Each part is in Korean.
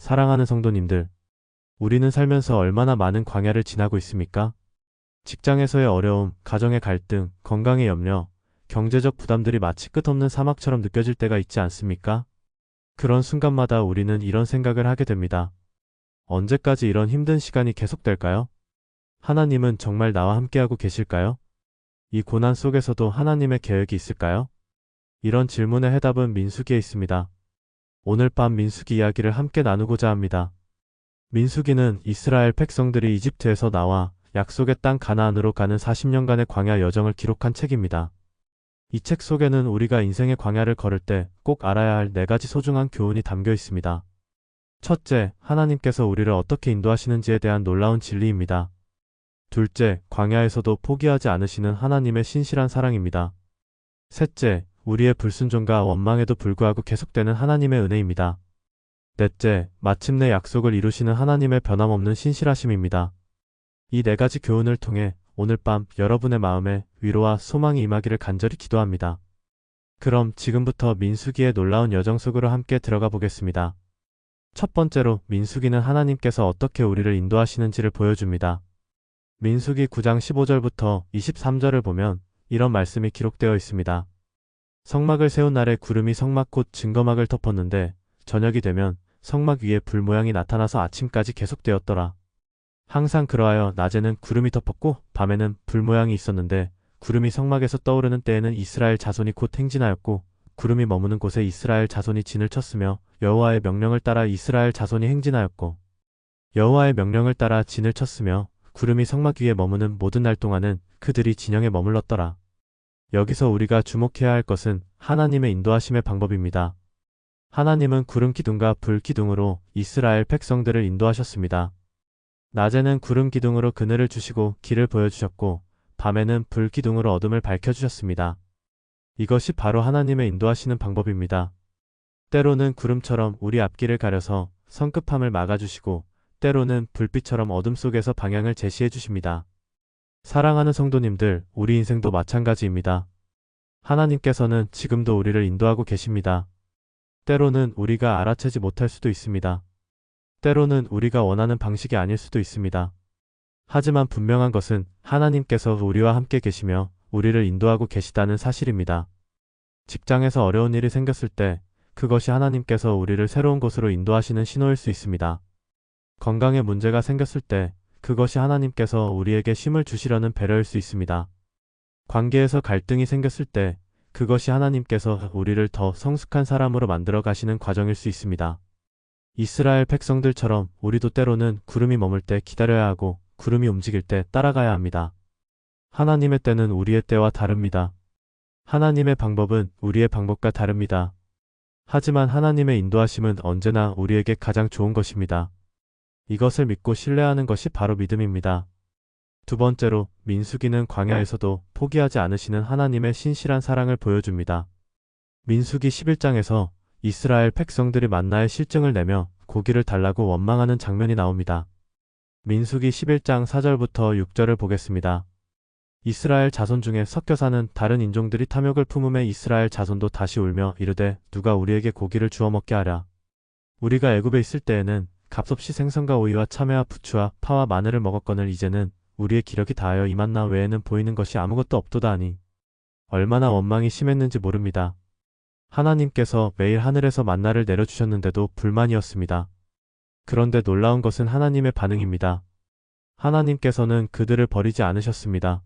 사랑하는 성도님들, 우리는 살면서 얼마나 많은 광야를 지나고 있습니까? 직장에서의 어려움, 가정의 갈등, 건강의 염려, 경제적 부담들이 마치 끝없는 사막처럼 느껴질 때가 있지 않습니까? 그런 순간마다 우리는 이런 생각을 하게 됩니다. 언제까지 이런 힘든 시간이 계속될까요? 하나님은 정말 나와 함께하고 계실까요? 이 고난 속에서도 하나님의 계획이 있을까요? 이런 질문의 해답은 민수기에 있습니다. 오늘 밤 민수기 이야기를 함께 나누고자 합니다. 민수기는 이스라엘 백성들이 이집트에서 나와 약속의 땅 가나안으로 가는 40년간의 광야 여정을 기록한 책입니다. 이 책 속에는 우리가 인생의 광야를 걸을 때 꼭 알아야 할 4가지 소중한 교훈이 담겨 있습니다. 첫째, 하나님께서 우리를 어떻게 인도하시는지에 대한 놀라운 진리입니다. 둘째, 광야에서도 포기하지 않으시는 하나님의 신실한 사랑입니다. 셋째, 우리의 불순종과 원망에도 불구하고 계속되는 하나님의 은혜입니다. 넷째, 마침내 약속을 이루시는 하나님의 변함없는 신실하심입니다. 이 4가지 교훈을 통해 오늘 밤 여러분의 마음에 위로와 소망이 임하기를 간절히 기도합니다. 그럼 지금부터 민수기의 놀라운 여정 속으로 함께 들어가 보겠습니다. 첫 번째로 민수기는 하나님께서 어떻게 우리를 인도하시는지를 보여줍니다. 민수기 9장 15절부터 23절을 보면 이런 말씀이 기록되어 있습니다. 성막을 세운 날에 구름이 성막 곧 증거막을 덮었는데 저녁이 되면 성막 위에 불 모양이 나타나서 아침까지 계속되었더라. 항상 그러하여 낮에는 구름이 덮었고 밤에는 불 모양이 있었는데 구름이 성막에서 떠오르는 때에는 이스라엘 자손이 곧 행진하였고 구름이 머무는 곳에 이스라엘 자손이 진을 쳤으며 여호와의 명령을 따라 이스라엘 자손이 행진하였고 여호와의 명령을 따라 진을 쳤으며 구름이 성막 위에 머무는 모든 날 동안은 그들이 진영에 머물렀더라. 여기서 우리가 주목해야 할 것은 하나님의 인도하심의 방법입니다. 하나님은 구름 기둥과 불 기둥으로 이스라엘 백성들을 인도하셨습니다. 낮에는 구름 기둥으로 그늘을 주시고 길을 보여주셨고 밤에는 불 기둥으로 어둠을 밝혀주셨습니다. 이것이 바로 하나님의 인도하시는 방법입니다. 때로는 구름처럼 우리 앞길을 가려서 성급함을 막아주시고 때로는 불빛처럼 어둠 속에서 방향을 제시해 주십니다. 사랑하는 성도님들, 우리 인생도 마찬가지입니다. 하나님께서는 지금도 우리를 인도하고 계십니다. 때로는 우리가 알아채지 못할 수도 있습니다. 때로는 우리가 원하는 방식이 아닐 수도 있습니다. 하지만 분명한 것은 하나님께서 우리와 함께 계시며 우리를 인도하고 계시다는 사실입니다. 직장에서 어려운 일이 생겼을 때 그것이 하나님께서 우리를 새로운 곳으로 인도하시는 신호일 수 있습니다. 건강에 문제가 생겼을 때 그것이 하나님께서 우리에게 쉼을 주시려는 배려일 수 있습니다. 관계에서 갈등이 생겼을 때 그것이 하나님께서 우리를 더 성숙한 사람으로 만들어 가시는 과정일 수 있습니다. 이스라엘 백성들처럼 우리도 때로는 구름이 머물 때 기다려야 하고 구름이 움직일 때 따라가야 합니다. 하나님의 때는 우리의 때와 다릅니다. 하나님의 방법은 우리의 방법과 다릅니다. 하지만 하나님의 인도하심은 언제나 우리에게 가장 좋은 것입니다. 이것을 믿고 신뢰하는 것이 바로 믿음입니다. 두 번째로 민수기는 광야에서도 포기하지 않으시는 하나님의 신실한 사랑을 보여줍니다. 민수기 11장에서 이스라엘 백성들이 만나의 실증을 내며 고기를 달라고 원망하는 장면이 나옵니다. 민수기 11장 4절부터 6절을 보겠습니다. 이스라엘 자손 중에 섞여 사는 다른 인종들이 탐욕을 품음에 이스라엘 자손도 다시 울며 이르되 누가 우리에게 고기를 주워 먹게 하랴. 우리가 애굽에 있을 때에는 값없이 생선과 오이와 참외와 부추와 파와 마늘을 먹었거늘 이제는 우리의 기력이 다하여 이 만나 외에는 보이는 것이 아무것도 없도다 하니 얼마나 원망이 심했는지 모릅니다. 하나님께서 매일 하늘에서 만나를 내려주셨는데도 불만이었습니다. 그런데 놀라운 것은 하나님의 반응입니다. 하나님께서는 그들을 버리지 않으셨습니다.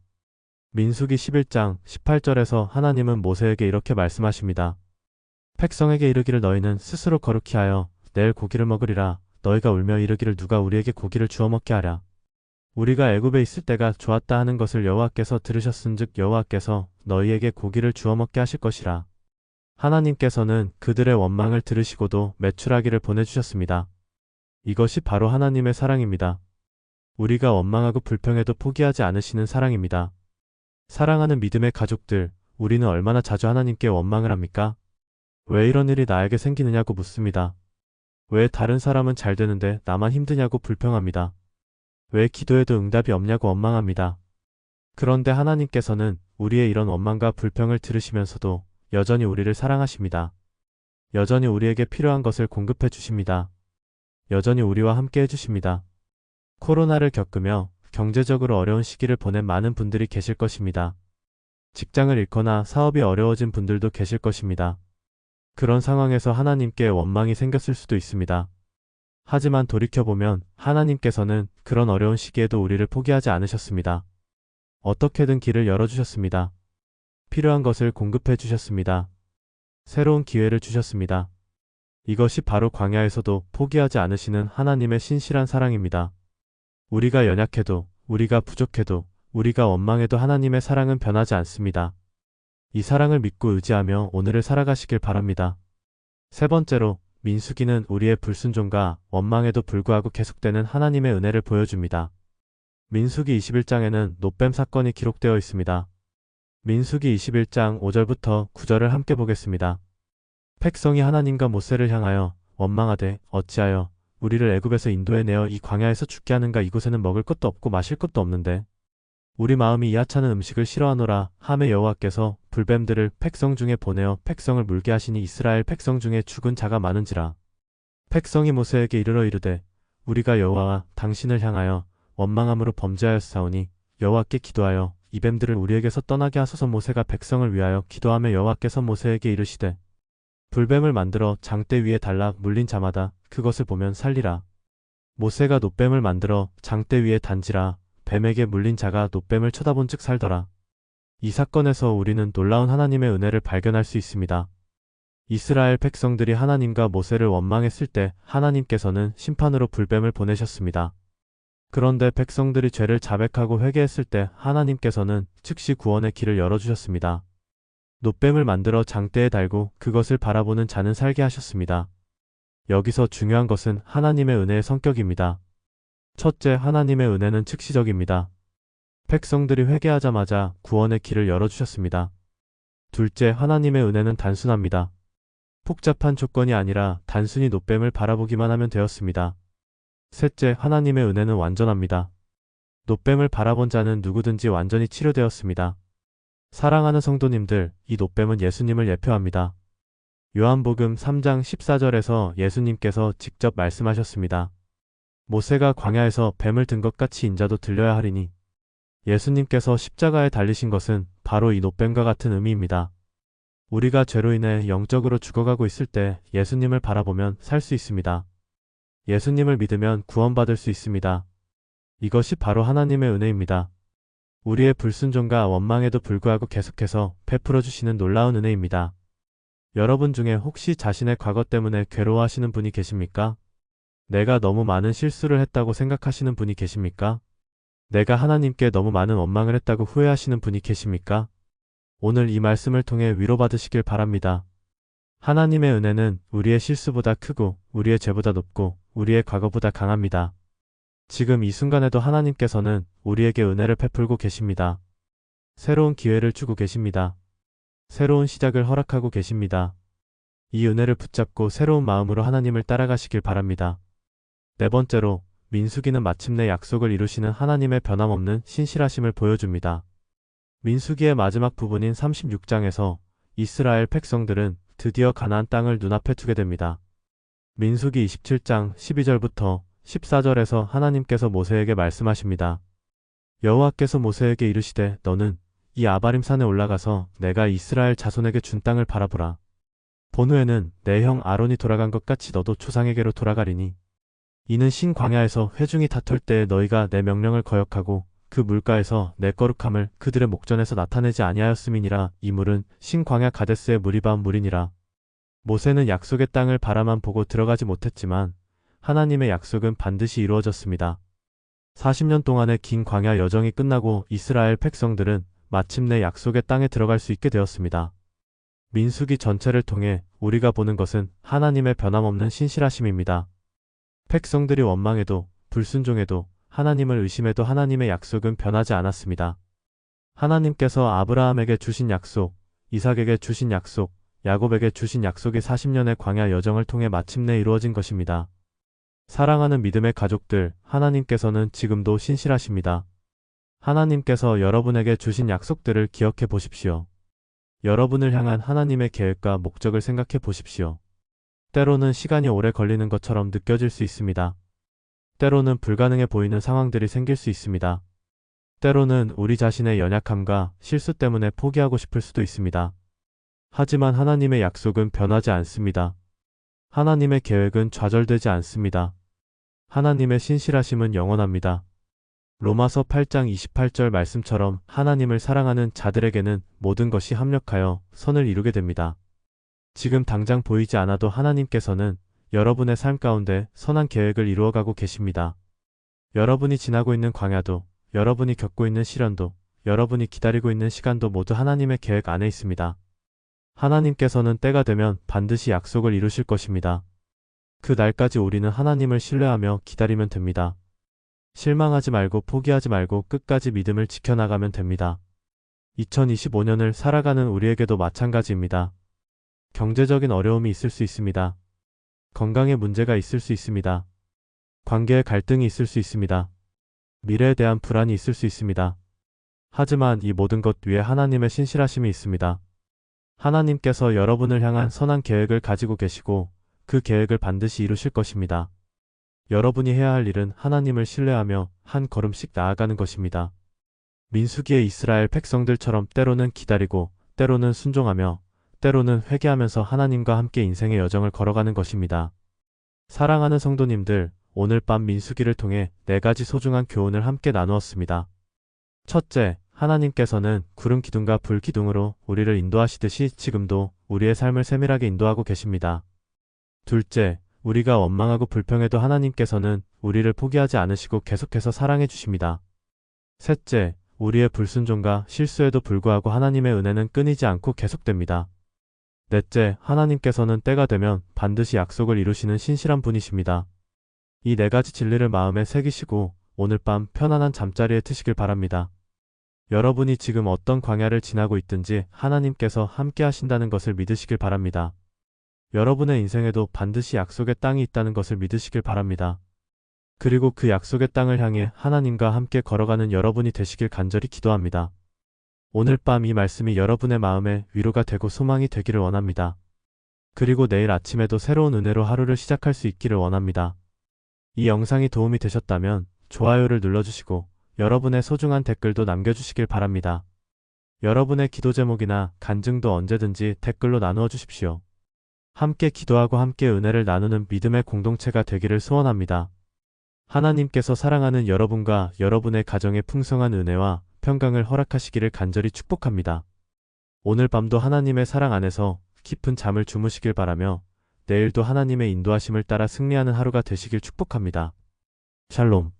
민수기 11장 18절에서 하나님은 모세에게 이렇게 말씀하십니다. 백성에게 이르기를 너희는 스스로 거룩히 하여 내일 고기를 먹으리라. 너희가 울며 이르기를 누가 우리에게 고기를 주워 먹게 하랴. 우리가 애굽에 있을 때가 좋았다 하는 것을 여호와께서 들으셨은즉 여호와께서 너희에게 고기를 주워 먹게 하실 것이라. 하나님께서는 그들의 원망을 들으시고도 메추라기를 보내주셨습니다. 이것이 바로 하나님의 사랑입니다. 우리가 원망하고 불평해도 포기하지 않으시는 사랑입니다. 사랑하는 믿음의 가족들, 우리는 얼마나 자주 하나님께 원망을 합니까? 왜 이런 일이 나에게 생기느냐고 묻습니다. 왜 다른 사람은 잘 되는데 나만 힘드냐고 불평합니다. 왜 기도해도 응답이 없냐고 원망합니다. 그런데 하나님께서는 우리의 이런 원망과 불평을 들으시면서도 여전히 우리를 사랑하십니다. 여전히 우리에게 필요한 것을 공급해 주십니다. 여전히 우리와 함께 해주십니다. 코로나를 겪으며 경제적으로 어려운 시기를 보낸 많은 분들이 계실 것입니다. 직장을 잃거나 사업이 어려워진 분들도 계실 것입니다. 그런 상황에서 하나님께 원망이 생겼을 수도 있습니다. 하지만 돌이켜보면 하나님께서는 그런 어려운 시기에도 우리를 포기하지 않으셨습니다. 어떻게든 길을 열어주셨습니다. 필요한 것을 공급해 주셨습니다. 새로운 기회를 주셨습니다. 이것이 바로 광야에서도 포기하지 않으시는 하나님의 신실한 사랑입니다. 우리가 연약해도, 우리가 부족해도, 우리가 원망해도 하나님의 사랑은 변하지 않습니다. 이 사랑을 믿고 의지하며 오늘을 살아가시길 바랍니다. 세 번째로, 민수기는 우리의 불순종과 원망에도 불구하고 계속되는 하나님의 은혜를 보여줍니다. 민수기 21장에는 놋뱀 사건이 기록되어 있습니다. 민수기 21장 5절부터 9절을 함께 보겠습니다. 백성이 하나님과 모세를 향하여 원망하되 어찌하여 우리를 애굽에서 인도해내어 이 광야에서 죽게 하는가. 이곳에는 먹을 것도 없고 마실 것도 없는데 우리 마음이 이 하찮은 음식을 싫어하노라 하매 여호와께서 불뱀들을 백성 중에 보내어 백성을 물게 하시니 이스라엘 백성 중에 죽은 자가 많은지라. 백성이 모세에게 이르러 이르되 우리가 여호와와 당신을 향하여 원망함으로 범죄하였사오니 여호와께 기도하여 이 뱀들을 우리에게서 떠나게 하소서. 모세가 백성을 위하여 기도하며 여호와께서 모세에게 이르시되 불뱀을 만들어 장대 위에 달라 물린 자마다 그것을 보면 살리라. 모세가 놋뱀을 만들어 장대 위에 단지라 뱀에게 물린 자가 놋뱀을 쳐다본 즉 살더라. 이 사건에서 우리는 놀라운 하나님의 은혜를 발견할 수 있습니다. 이스라엘 백성들이 하나님과 모세를 원망했을 때 하나님께서는 심판으로 불뱀을 보내셨습니다. 그런데 백성들이 죄를 자백하고 회개했을 때 하나님께서는 즉시 구원의 길을 열어주셨습니다. 놋뱀을 만들어 장대에 달고 그것을 바라보는 자는 살게 하셨습니다. 여기서 중요한 것은 하나님의 은혜의 성격입니다. 첫째, 하나님의 은혜는 즉시적입니다. 백성들이 회개하자마자 구원의 길을 열어주셨습니다. 둘째, 하나님의 은혜는 단순합니다. 복잡한 조건이 아니라 단순히 놋뱀을 바라보기만 하면 되었습니다. 셋째, 하나님의 은혜는 완전합니다. 놋뱀을 바라본 자는 누구든지 완전히 치료되었습니다. 사랑하는 성도님들, 이 놋뱀은 예수님을 예표합니다. 요한복음 3장 14절에서 예수님께서 직접 말씀하셨습니다. 모세가 광야에서 뱀을 든 것 같이 인자도 들려야 하리니. 예수님께서 십자가에 달리신 것은 바로 이 놋뱀과 같은 의미입니다. 우리가 죄로 인해 영적으로 죽어가고 있을 때 예수님을 바라보면 살 수 있습니다. 예수님을 믿으면 구원받을 수 있습니다. 이것이 바로 하나님의 은혜입니다. 우리의 불순종과 원망에도 불구하고 계속해서 베풀어 주시는 놀라운 은혜입니다. 여러분 중에 혹시 자신의 과거 때문에 괴로워하시는 분이 계십니까? 내가 너무 많은 실수를 했다고 생각하시는 분이 계십니까? 내가 하나님께 너무 많은 원망을 했다고 후회하시는 분이 계십니까? 오늘 이 말씀을 통해 위로받으시길 바랍니다. 하나님의 은혜는 우리의 실수보다 크고 우리의 죄보다 높고 우리의 과거보다 강합니다. 지금 이 순간에도 하나님께서는 우리에게 은혜를 베풀고 계십니다. 새로운 기회를 주고 계십니다. 새로운 시작을 허락하고 계십니다. 이 은혜를 붙잡고 새로운 마음으로 하나님을 따라가시길 바랍니다. 네 번째로, 민수기는 마침내 약속을 이루시는 하나님의 변함없는 신실하심을 보여줍니다. 민수기의 마지막 부분인 36장에서 이스라엘 백성들은 드디어 가나안 땅을 눈앞에 두게 됩니다. 민수기 27장 12절부터 14절에서 하나님께서 모세에게 말씀하십니다. 여호와께서 모세에게 이르시되 너는 이 아바림 산에 올라가서 내가 이스라엘 자손에게 준 땅을 바라보라. 본후에는 내 형 아론이 돌아간 것 같이 너도 조상에게로 돌아가리니 이는 신광야에서 회중이 다툴 때에 너희가 내 명령을 거역하고 그 물가에서 내 거룩함을 그들의 목전에서 나타내지 아니하였음이니라. 이 물은 신광야 가데스의 물이 바운 물이니라. 모세는 약속의 땅을 바라만 보고 들어가지 못했지만 하나님의 약속은 반드시 이루어졌습니다. 40년 동안의 긴 광야 여정이 끝나고 이스라엘 백성들은 마침내 약속의 땅에 들어갈 수 있게 되었습니다. 민수기 전체를 통해 우리가 보는 것은 하나님의 변함없는 신실하심입니다. 백성들이 원망해도 불순종해도 하나님을 의심해도 하나님의 약속은 변하지 않았습니다. 하나님께서 아브라함에게 주신 약속, 이삭에게 주신 약속, 야곱에게 주신 약속이 40년의 광야 여정을 통해 마침내 이루어진 것입니다. 사랑하는 믿음의 가족들, 하나님께서는 지금도 신실하십니다. 하나님께서 여러분에게 주신 약속들을 기억해 보십시오. 여러분을 향한 하나님의 계획과 목적을 생각해 보십시오. 때로는 시간이 오래 걸리는 것처럼 느껴질 수 있습니다. 때로는 불가능해 보이는 상황들이 생길 수 있습니다. 때로는 우리 자신의 연약함과 실수 때문에 포기하고 싶을 수도 있습니다. 하지만 하나님의 약속은 변하지 않습니다. 하나님의 계획은 좌절되지 않습니다. 하나님의 신실하심은 영원합니다. 로마서 8장 28절 말씀처럼 하나님을 사랑하는 자들에게는 모든 것이 합력하여 선을 이루게 됩니다. 지금 당장 보이지 않아도 하나님께서는 여러분의 삶 가운데 선한 계획을 이루어가고 계십니다. 여러분이 지나고 있는 광야도, 여러분이 겪고 있는 시련도, 여러분이 기다리고 있는 시간도 모두 하나님의 계획 안에 있습니다. 하나님께서는 때가 되면 반드시 약속을 이루실 것입니다. 그 날까지 우리는 하나님을 신뢰하며 기다리면 됩니다. 실망하지 말고 포기하지 말고 끝까지 믿음을 지켜나가면 됩니다. 2025년을 살아가는 우리에게도 마찬가지입니다. 경제적인 어려움이 있을 수 있습니다. 건강에 문제가 있을 수 있습니다. 관계에 갈등이 있을 수 있습니다. 미래에 대한 불안이 있을 수 있습니다. 하지만 이 모든 것 위에 하나님의 신실하심이 있습니다. 하나님께서 여러분을 향한 선한 계획을 가지고 계시고 그 계획을 반드시 이루실 것입니다. 여러분이 해야 할 일은 하나님을 신뢰하며 한 걸음씩 나아가는 것입니다. 민수기의 이스라엘 백성들처럼 때로는 기다리고 때로는 순종하며 때로는 회개하면서 하나님과 함께 인생의 여정을 걸어가는 것입니다. 사랑하는 성도님들, 오늘 밤 민수기를 통해 4가지 소중한 교훈을 함께 나누었습니다. 첫째, 하나님께서는 구름 기둥과 불 기둥으로 우리를 인도하시듯이 지금도 우리의 삶을 세밀하게 인도하고 계십니다. 둘째, 우리가 원망하고 불평해도 하나님께서는 우리를 포기하지 않으시고 계속해서 사랑해 주십니다. 셋째, 우리의 불순종과 실수에도 불구하고 하나님의 은혜는 끊이지 않고 계속됩니다. 넷째, 하나님께서는 때가 되면 반드시 약속을 이루시는 신실한 분이십니다. 이 4가지 진리를 마음에 새기시고 오늘 밤 편안한 잠자리에 드시길 바랍니다. 여러분이 지금 어떤 광야를 지나고 있든지 하나님께서 함께 하신다는 것을 믿으시길 바랍니다. 여러분의 인생에도 반드시 약속의 땅이 있다는 것을 믿으시길 바랍니다. 그리고 그 약속의 땅을 향해 하나님과 함께 걸어가는 여러분이 되시길 간절히 기도합니다. 오늘 밤 이 말씀이 여러분의 마음에 위로가 되고 소망이 되기를 원합니다. 그리고 내일 아침에도 새로운 은혜로 하루를 시작할 수 있기를 원합니다. 이 영상이 도움이 되셨다면 좋아요를 눌러주시고 여러분의 소중한 댓글도 남겨주시길 바랍니다. 여러분의 기도 제목이나 간증도 언제든지 댓글로 나누어 주십시오. 함께 기도하고 함께 은혜를 나누는 믿음의 공동체가 되기를 소원합니다. 하나님께서 사랑하는 여러분과 여러분의 가정에 풍성한 은혜와 평강을 허락하시기를 간절히 축복합니다. 오늘 밤도 하나님의 사랑 안에서 깊은 잠을 주무시길 바라며 내일도 하나님의 인도하심을 따라 승리하는 하루가 되시길 축복합니다. 샬롬.